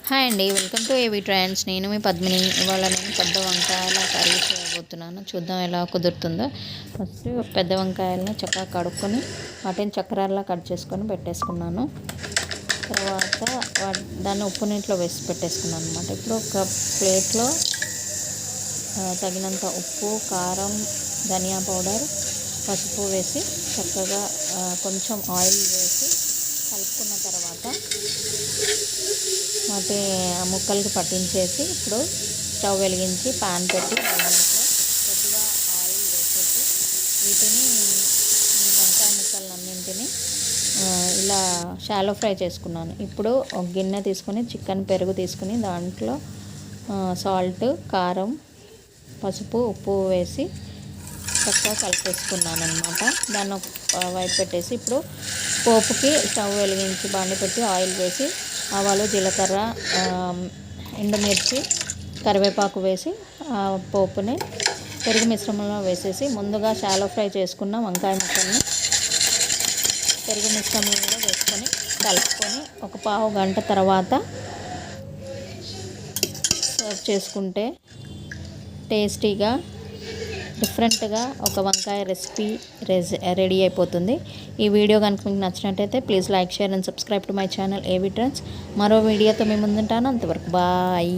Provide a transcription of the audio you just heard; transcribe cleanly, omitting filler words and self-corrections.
Hi అండి, welcome to ఏవి trends. నేను మీ పద్మిని. ఇవాళ నేను పెద్ద వంకాయల కర్రీ చేయబోతున్నాను. చూద్దాం ఎలా కుదురుతుందో. ఫస్ట్ పెద్ద వంకాయలని చక్కగా కడుక్కొని వాటిని చక్రాల్లా కట్ చేసుకొని పెట్టేసుకున్నాను. తర్వాత దాన్ని ఉప్పు నీటిలో వేసి పెట్టేసుకున్నాను అనమాట. ఇప్పుడు ఒక ప్లేట్లో తగినంత ఉప్పు, కారం, ధనియా పౌడర్, పసుపు వేసి చక్కగా కొంచెం ఆయిల్ వేసి కలుపుకున్న తర్వాత వాటి ముక్కలకి పట్టించేసి ఇప్పుడు స్టవ్ వెలిగించి పాన్ పెట్టి దాంట్లో కొద్దిగా ఆయిల్ వేసేసి వీటిని ఈ వంకాయ ముక్కలన్నింటినీ ఇలా షాలో ఫ్రై చేసుకున్నాను. ఇప్పుడు ఒక గిన్నె తీసుకొని పెరుగు తీసుకుని దాంట్లో సాల్ట్, కారం, పసుపు, ఉప్పు వేసి చక్కగా కలిపేసుకున్నాను అనమాట. దాన్ని ఒక వైపు పెట్టేసి ఇప్పుడు పోపుకి స్టవ్ వెలిగించి బాండి పెట్టి ఆయిల్ వేసి ఆవాలు, జీలకర్ర, ఎండుమిర్చి, కరివేపాకు వేసి పోపుని పెరుగు మిశ్రమంలో వేసేసి ముందుగా షాలో ఫ్రై చేసుకున్న వంకాయ ముక్కల్ని పెరుగు మిశ్రమంలో వేసుకొని కలుపుకొని ఒక పావు గంట తర్వాత సర్వ్ చేసుకుంటే టేస్టీగా డిఫరెంట్గా ఒక వంకాయ రెసిపీ రెడీ అయిపోతుంది. ఈ వీడియో కనుక మీకు నచ్చినట్టయితే please like, share and subscribe to my channel ఏవి ట్రెండ్స్. మరో వీడియోతో మీ ముందుంటాను. అంతవరకు బాయ్.